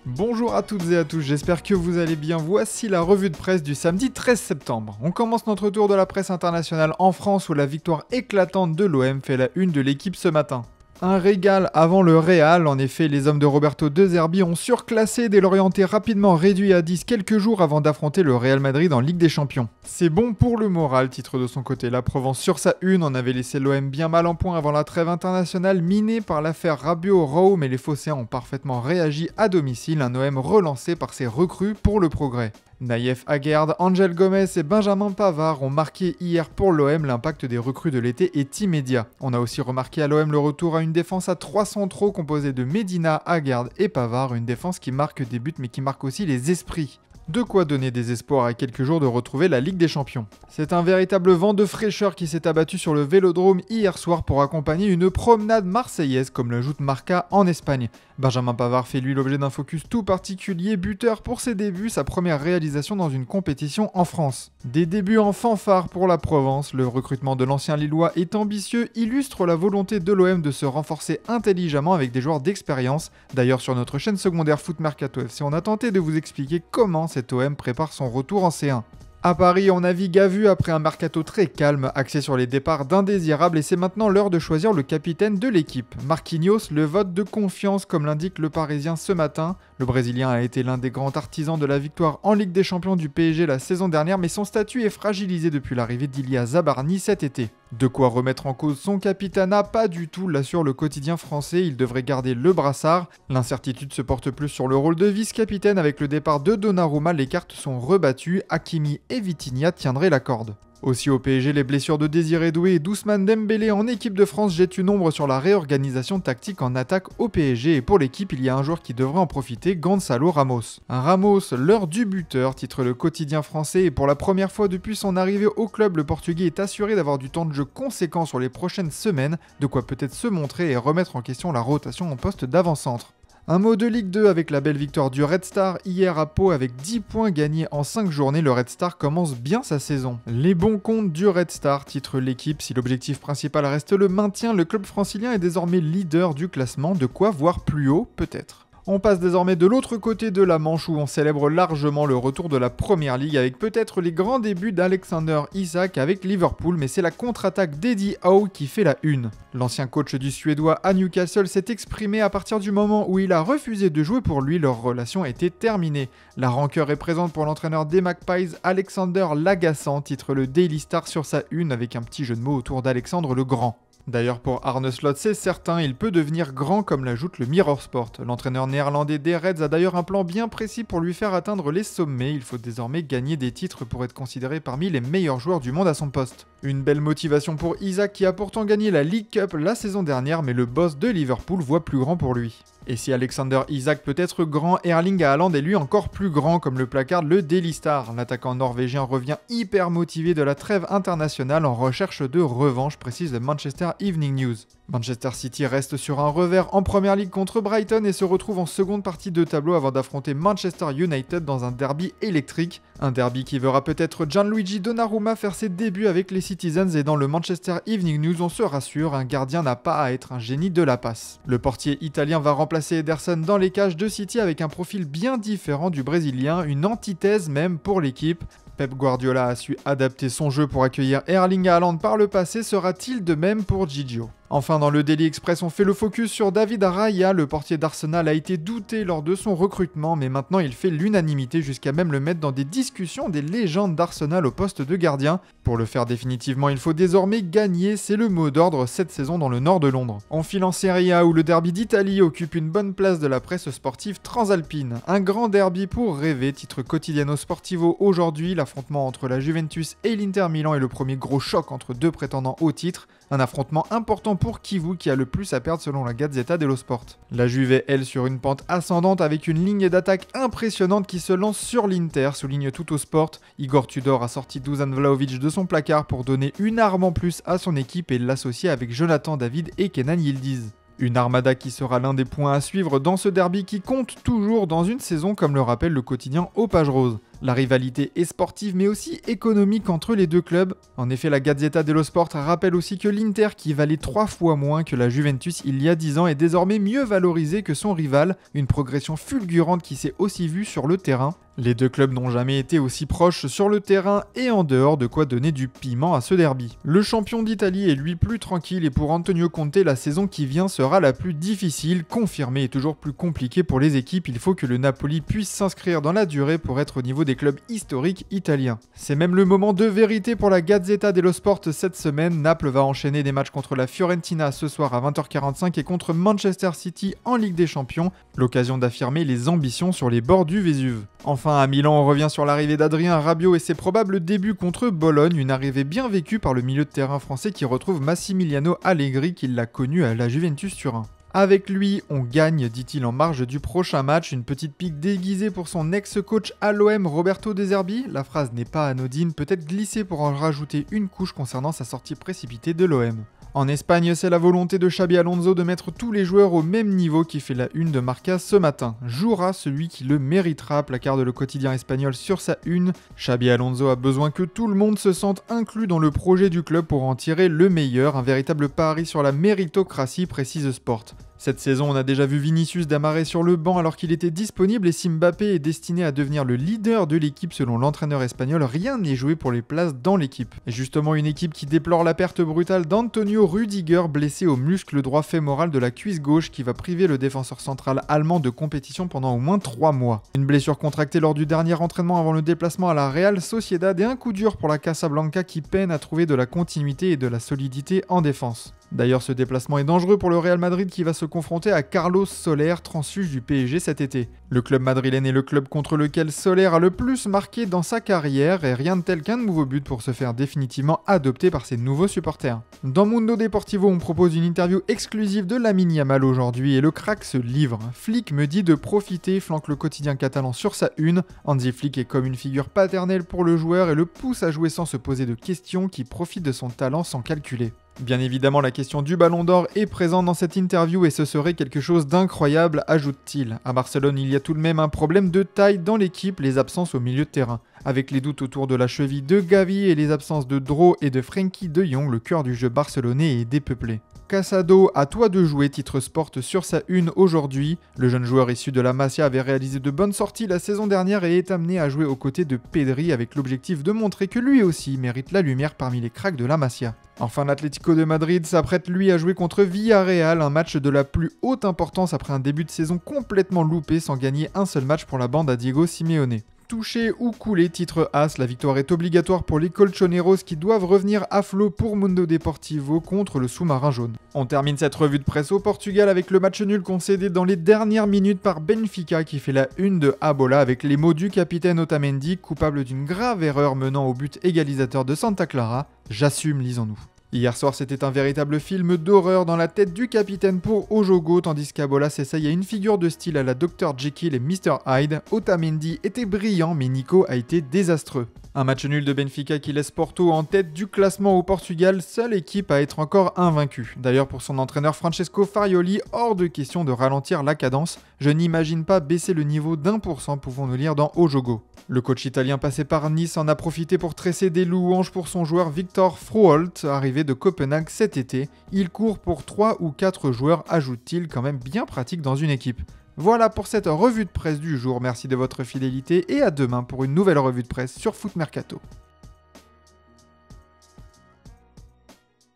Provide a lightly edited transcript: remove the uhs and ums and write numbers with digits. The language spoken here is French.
Bonjour à toutes et à tous, j'espère que vous allez bien. Voici la revue de presse du samedi 13 septembre. On commence notre tour de la presse internationale en France où la victoire éclatante de l'OM fait la une de l'équipe ce matin. Un régal avant le Real, en effet les hommes de Roberto De Zerbi ont surclassé des Lorientais rapidement réduits à 10 quelques jours avant d'affronter le Real Madrid en Ligue des Champions. C'est bon pour le moral, titre de son côté. La Provence sur sa une en avait laissé l'OM bien mal en point avant la trêve internationale minée par l'affaire Rabiot-Rao, mais les Phocéens ont parfaitement réagi à domicile, un OM relancé par ses recrues pour le progrès. Naïef Aguerd, Angel Gomez et Benjamin Pavard ont marqué hier pour l'OM. L'impact des recrues de l'été est immédiat. On a aussi remarqué à l'OM le retour à une défense à 3 centraux composée de Medina, Aguerd et Pavard, une défense qui marque des buts mais qui marque aussi les esprits. De quoi donner des espoirs à quelques jours de retrouver la Ligue des Champions. C'est un véritable vent de fraîcheur qui s'est abattu sur le Vélodrome hier soir pour accompagner une promenade marseillaise comme l'ajoute Marca en Espagne. Benjamin Pavard fait lui l'objet d'un focus tout particulier, buteur pour ses débuts, sa première réalisation dans une compétition en France. Des débuts en fanfare pour la Provence, le recrutement de l'ancien Lillois est ambitieux, illustre la volonté de l'OM de se renforcer intelligemment avec des joueurs d'expérience. D'ailleurs sur notre chaîne secondaire Foot Mercato FC, on a tenté de vous expliquer comment cet OM prépare son retour en C1. À Paris, on navigue à vue après un mercato très calme, axé sur les départs d'indésirables et c'est maintenant l'heure de choisir le capitaine de l'équipe. Marquinhos, le vote de confiance comme l'indique le Parisien ce matin. Le Brésilien a été l'un des grands artisans de la victoire en Ligue des Champions du PSG la saison dernière, mais son statut est fragilisé depuis l'arrivée d'Ilia Zabarni cet été. De quoi remettre en cause son capitanat, pas du tout, l'assure le quotidien français, il devrait garder le brassard. L'incertitude se porte plus sur le rôle de vice-capitaine avec le départ de Donnarumma, les cartes sont rebattues, Hakimi et Vitinha tiendraient la corde. Aussi au PSG, les blessures de Désiré Doué et d'Ousmane Dembélé en équipe de France jettent une ombre sur la réorganisation tactique en attaque au PSG et pour l'équipe, il y a un joueur qui devrait en profiter, Gonçalo Ramos. Ramos, l'heure du buteur, titre le quotidien français et pour la première fois depuis son arrivée au club, le Portugais est assuré d'avoir du temps de jeu conséquent sur les prochaines semaines, de quoi peut-être se montrer et remettre en question la rotation en poste d'avant-centre. Un mot de Ligue 2 avec la belle victoire du Red Star hier à Pau avec 10 points gagnés en 5 journées, le Red Star commence bien sa saison. Les bons comptes du Red Star, titre l'équipe, si l'objectif principal reste le maintien, le club francilien est désormais leader du classement, de quoi voir plus haut peut-être. On passe désormais de l'autre côté de la Manche où on célèbre largement le retour de la Première Ligue avec peut-être les grands débuts d'Alexander Isak avec Liverpool, mais c'est la contre-attaque d'Eddie Howe qui fait la une. L'ancien coach du Suédois à Newcastle s'est exprimé à partir du moment où il a refusé de jouer pour lui, leur relation était terminée. La rancœur est présente pour l'entraîneur des Magpies, Alexander l'Agaçant, titre le Daily Star sur sa une avec un petit jeu de mots autour d'Alexandre le Grand. D'ailleurs pour Arne Slot, c'est certain, il peut devenir grand comme l'ajoute le Mirror Sport. L'entraîneur néerlandais des Reds a d'ailleurs un plan bien précis pour lui faire atteindre les sommets. Il faut désormais gagner des titres pour être considéré parmi les meilleurs joueurs du monde à son poste. Une belle motivation pour Isak qui a pourtant gagné la League Cup la saison dernière, mais le boss de Liverpool voit plus grand pour lui. Et si Alexander Isak peut être grand, Erling Haaland est lui encore plus grand comme le placarde le Daily Star. L'attaquant norvégien revient hyper motivé de la trêve internationale en recherche de revanche, précise le Manchester Evening News. Manchester City reste sur un revers en première ligue contre Brighton et se retrouve en seconde partie de tableau avant d'affronter Manchester United dans un derby électrique. Un derby qui verra peut-être Gianluigi Donnarumma faire ses débuts avec les Citizens et dans le Manchester Evening News on se rassure, un gardien n'a pas à être un génie de la passe. Le portier italien va remplacer Ederson dans les cages de City avec un profil bien différent du brésilien, une antithèse même pour l'équipe. Pep Guardiola a su adapter son jeu pour accueillir Erling Haaland par le passé, sera-t-il de même pour Gigio ? Enfin, dans le Daily Express, on fait le focus sur David Raya. Le portier d'Arsenal a été douté lors de son recrutement, mais maintenant il fait l'unanimité jusqu'à même le mettre dans des discussions des légendes d'Arsenal au poste de gardien. Pour le faire définitivement, il faut désormais gagner, c'est le mot d'ordre cette saison dans le nord de Londres. On file en Serie A où le derby d'Italie occupe une bonne place de la presse sportive transalpine. Un grand derby pour rêver, titre Quotidiano Sportivo aujourd'hui. L'affrontement entre la Juventus et l'Inter Milan est le premier gros choc entre deux prétendants au titre. Un affrontement important pour Kivu qui a le plus à perdre selon la Gazzetta dello Sport. La Juve est elle sur une pente ascendante avec une ligne d'attaque impressionnante qui se lance sur l'Inter, souligne Tutto Sport. Igor Tudor a sorti Dusan Vlahovic de son placard pour donner une arme en plus à son équipe et l'associer avec Jonathan David et Kenan Yildiz. Une armada qui sera l'un des points à suivre dans ce derby qui compte toujours dans une saison comme le rappelle le quotidien aux pages roses. La rivalité est sportive mais aussi économique entre les deux clubs. En effet, la Gazzetta dello Sport rappelle aussi que l'Inter, qui valait 3 fois moins que la Juventus il y a 10 ans, est désormais mieux valorisé que son rival, une progression fulgurante qui s'est aussi vue sur le terrain. Les deux clubs n'ont jamais été aussi proches sur le terrain et en dehors, de quoi donner du piment à ce derby. Le champion d'Italie est lui plus tranquille et pour Antonio Conte, la saison qui vient sera la plus difficile, confirmée et toujours plus compliquée pour les équipes. Il faut que le Napoli puisse s'inscrire dans la durée pour être au niveau des clubs historiques italiens. C'est même le moment de vérité pour la Gazzetta dello Sport cette semaine. Naples va enchaîner des matchs contre la Fiorentina ce soir à 20h45 et contre Manchester City en Ligue des Champions, l'occasion d'affirmer les ambitions sur les bords du Vésuve. Enfin, à Milan, on revient sur l'arrivée d'Adrien Rabiot et ses probables débuts contre Bologne, une arrivée bien vécue par le milieu de terrain français qui retrouve Massimiliano Allegri qui l'a connu à la Juventus Turin. Avec lui, on gagne, dit-il en marge du prochain match, une petite pique déguisée pour son ex-coach à l'OM Roberto De Zerbi. La phrase n'est pas anodine, peut-être glissée pour en rajouter une couche concernant sa sortie précipitée de l'OM. En Espagne, c'est la volonté de Xabi Alonso de mettre tous les joueurs au même niveau qui fait la une de Marca ce matin. Jouera celui qui le méritera, placarde le quotidien espagnol sur sa une. Xabi Alonso a besoin que tout le monde se sente inclus dans le projet du club pour en tirer le meilleur, un véritable pari sur la méritocratie, précise Sport. Cette saison, on a déjà vu Vinicius d'amarrer sur le banc alors qu'il était disponible et si Mbappé est destiné à devenir le leader de l'équipe selon l'entraîneur espagnol, rien n'est joué pour les places dans l'équipe. Et justement, une équipe qui déplore la perte brutale d'Antonio Rüdiger, blessé au muscle droit fémoral de la cuisse gauche qui va priver le défenseur central allemand de compétition pendant au moins 3 mois. Une blessure contractée lors du dernier entraînement avant le déplacement à la Real Sociedad et un coup dur pour la Casablanca qui peine à trouver de la continuité et de la solidité en défense. D'ailleurs, ce déplacement est dangereux pour le Real Madrid qui va se confronter à Carlos Soler, transfuge du PSG cet été. Le club madrilène est le club contre lequel Soler a le plus marqué dans sa carrière et rien de tel qu'un nouveau but pour se faire définitivement adopter par ses nouveaux supporters. Dans Mundo Deportivo, on propose une interview exclusive de Lamine Yamal aujourd'hui et le crack se livre. Flick me dit de profiter, flanque le quotidien catalan sur sa une. Hansi Flick est comme une figure paternelle pour le joueur et le pousse à jouer sans se poser de questions, qui profite de son talent sans calculer. Bien évidemment, la question du Ballon d'Or est présente dans cette interview et ce serait quelque chose d'incroyable, ajoute-t-il. À Barcelone, il y a tout de même un problème de taille dans l'équipe, les absences au milieu de terrain. Avec les doutes autour de la cheville de Gavi et les absences de Dro et de Frenkie de Jong, le cœur du jeu barcelonais est dépeuplé. Casado, à toi de jouer, titre Sport sur sa une aujourd'hui. Le jeune joueur issu de la Masia avait réalisé de bonnes sorties la saison dernière et est amené à jouer aux côtés de Pedri avec l'objectif de montrer que lui aussi mérite la lumière parmi les cracks de la Masia. Enfin, l'Atlético de Madrid s'apprête lui à jouer contre Villarreal, un match de la plus haute importance après un début de saison complètement loupé sans gagner un seul match pour la bande à Diego Simeone. Touché ou coulé, titre As, la victoire est obligatoire pour les Colchoneros qui doivent revenir à flot pour Mundo Deportivo contre le sous-marin jaune. On termine cette revue de presse au Portugal avec le match nul concédé dans les dernières minutes par Benfica qui fait la une de Abola avec les mots du capitaine Otamendi, coupable d'une grave erreur menant au but égalisateur de Santa Clara. J'assume, lisons-nous. Hier soir, c'était un véritable film d'horreur dans la tête du capitaine pour Ojogo, tandis qu'Abola s'essaye à une figure de style à la Dr Jekyll et Mr Hyde. Otamendi était brillant, mais Nico a été désastreux. Un match nul de Benfica qui laisse Porto en tête du classement au Portugal, seule équipe à être encore invaincue. D'ailleurs, pour son entraîneur Francesco Farioli, hors de question de ralentir la cadence. Je n'imagine pas baisser le niveau d'1%, pouvons-nous lire dans Ojogo. Le coach italien passé par Nice en a profité pour tresser des louanges pour son joueur Victor Froholt, arrivé de Copenhague cet été. Il court pour 3 ou 4 joueurs, ajoute-t-il, quand même bien pratique dans une équipe. Voilà pour cette revue de presse du jour, merci de votre fidélité et à demain pour une nouvelle revue de presse sur Foot Mercato.